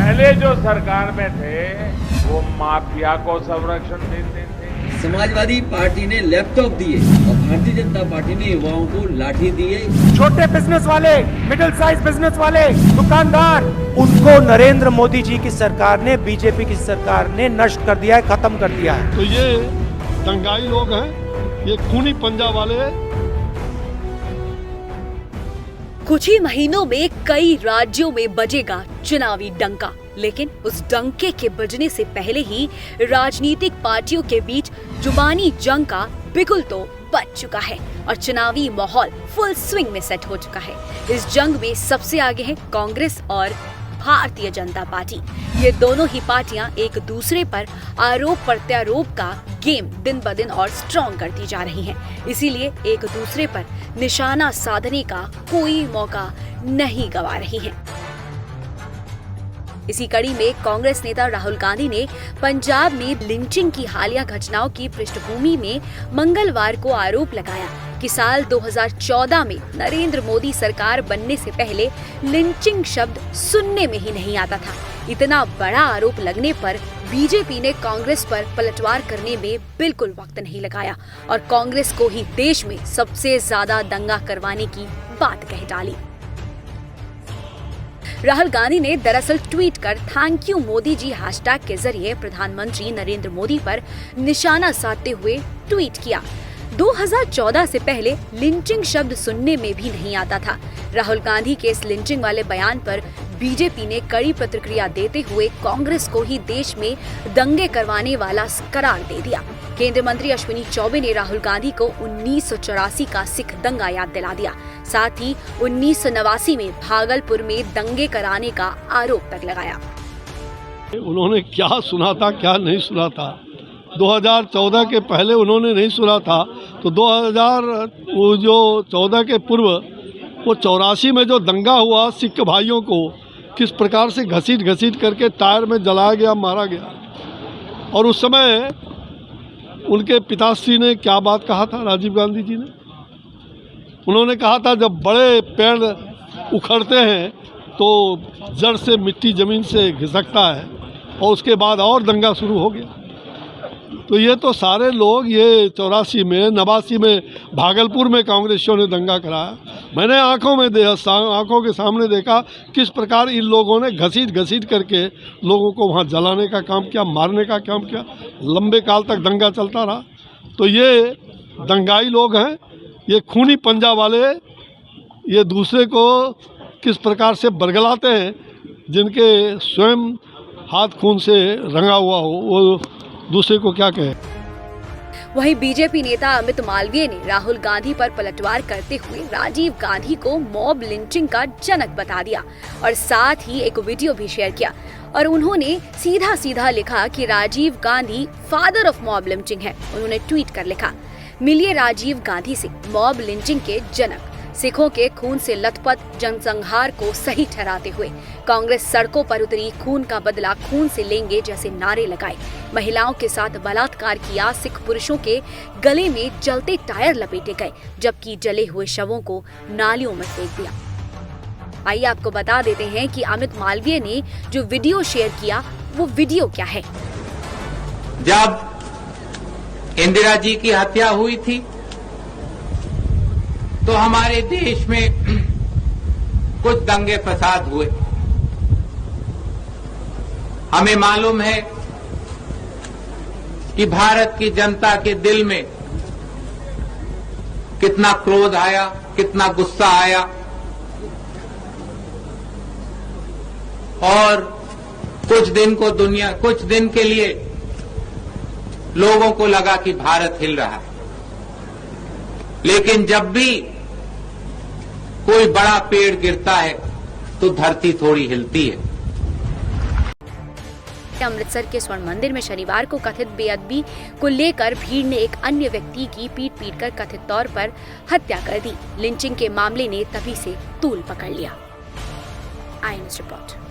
पहले जो सरकार में थे वो माफिया को संरक्षण देते थे। समाजवादी पार्टी ने लैपटॉप दिए और भारतीय जनता पार्टी ने युवाओं को लाठी दिए। छोटे बिजनेस वाले, मिडिल साइज बिजनेस वाले, दुकानदार, उनको नरेंद्र मोदी जी की सरकार ने, बीजेपी की सरकार ने नष्ट कर दिया है, खत्म कर दिया है। तो ये दंगाई लोग हैं, ये खूनी पंजा वाले। कुछ ही महीनों में कई राज्यों में बजेगा चुनावी डंका, लेकिन उस डंके के बजने से पहले ही राजनीतिक पार्टियों के बीच जुबानी जंग का बिगुल तो बज चुका है और चुनावी माहौल फुल स्विंग में सेट हो चुका है। इस जंग में सबसे आगे है कांग्रेस और भारतीय जनता पार्टी। ये दोनों ही पार्टियां एक दूसरे पर आरोप प्रत्यारोप का गेम दिन ब दिन और स्ट्रॉन्ग करती जा रही हैं। इसीलिए एक दूसरे पर निशाना साधने का कोई मौका नहीं गंवा रही हैं। इसी कड़ी में कांग्रेस नेता राहुल गांधी ने पंजाब में लिंचिंग की हालिया घटनाओं की पृष्ठभूमि में मंगलवार को आरोप लगाया कि साल 2014 में नरेंद्र मोदी सरकार बनने से पहले लिंचिंग शब्द सुनने में ही नहीं आता था। इतना बड़ा आरोप लगने पर बीजेपी ने कांग्रेस पर पलटवार करने में बिल्कुल वक्त नहीं लगाया और कांग्रेस को ही देश में सबसे ज्यादा दंगा करवाने की बात कह डाली। राहुल गांधी ने दरअसल ट्वीट कर thank you Modi ji hashtag के जरिए प्रधानमंत्री नरेंद्र मोदी पर निशाना साधते हुए ट्वीट किया। 2014 से पहले लिंचिंग शब्द सुनने में भी नहीं आता था। राहुल गांधी के इस लिंचिंग वाले बयान पर बीजेपी ने कड़ी प्रतिक्रिया देते हुए कांग्रेस को ही देश में दंगे करवाने वाला करार दे दिया। केंद्रीय मंत्री अश्विनी चौबे ने राहुल गांधी को 1984 का सिख दंगा याद दिला दिया। साथ ही 1989 में भागलपुर में दंगे कराने का आरोप तक लगाया। उन्होंने क्या सुना था, क्या नहीं सुना था, 2014 के पहले उन्होंने नहीं सुना था, तो 2014 के पूर्व वो 84 में जो दंगा हुआ सिख भाइयों को किस प्रकार से घसीट करके टायर में जलाया गया, मारा गया। और उस समय उनके पिताश्री ने क्या बात कहा था, राजीव गांधी जी ने, उन्होंने कहा था जब बड़े पेड़ उखड़ते हैं तो जड़ से मिट्टी ज़मीन से घिसकता है, और उसके बाद और दंगा शुरू हो गया। तो ये तो सारे लोग, ये 84 में, 89 में भागलपुर में कांग्रेसियों ने दंगा कराया। मैंने आंखों के सामने देखा किस प्रकार इन लोगों ने घसीट करके लोगों को वहाँ जलाने का काम किया, मारने का काम किया। लंबे काल तक दंगा चलता रहा। तो ये दंगाई लोग हैं, ये खूनी पंजा वाले, ये दूसरे को किस प्रकार से बरगलाते हैं, जिनके स्वयं हाथ खून से रंगा हुआ हो, वो दूसरे को क्या कहे। वहीं बीजेपी नेता अमित मालवीय ने राहुल गांधी पर पलटवार करते हुए राजीव गांधी को मॉब लिंचिंग का जनक बता दिया और साथ ही एक वीडियो भी शेयर किया। और उन्होंने सीधा लिखा कि Rajiv Gandhi father of mob lynching है। उन्होंने ट्वीट कर लिखा, मिलिए राजीव गांधी से, मॉब लिंचिंग के जनक। सिखों के खून से लथपथ जनसंहार को सही ठहराते हुए कांग्रेस सड़कों पर उतरी, खून का बदला खून से लेंगे जैसे नारे लगाए। महिलाओं के साथ बलात्कार किया, सिख पुरुषों के गले में जलते टायर लपेटे गए, जबकि जले हुए शवों को नालियों में फेंक दिया। आइए आपको बता देते हैं कि अमित मालवीय ने जो वीडियो शेयर किया वो वीडियो क्या है। जब इंदिरा जी की हत्या हुई थी तो हमारे देश में कुछ दंगे फसाद हुए। हमें मालूम है कि भारत की जनता के दिल में कितना क्रोध आया, कितना गुस्सा आया, और कुछ दिन के लिए लोगों को लगा कि भारत हिल रहा है। लेकिन जब भी कोई बड़ा पेड़ गिरता है तो धरती थोड़ी हिलती है। अमृतसर के स्वर्ण मंदिर में शनिवार को कथित बेअदबी को लेकर भीड़ ने एक अन्य व्यक्ति की पीट कर कथित तौर पर हत्या कर दी। लिंचिंग के मामले ने तभी से तूल पकड़ लिया। I news report.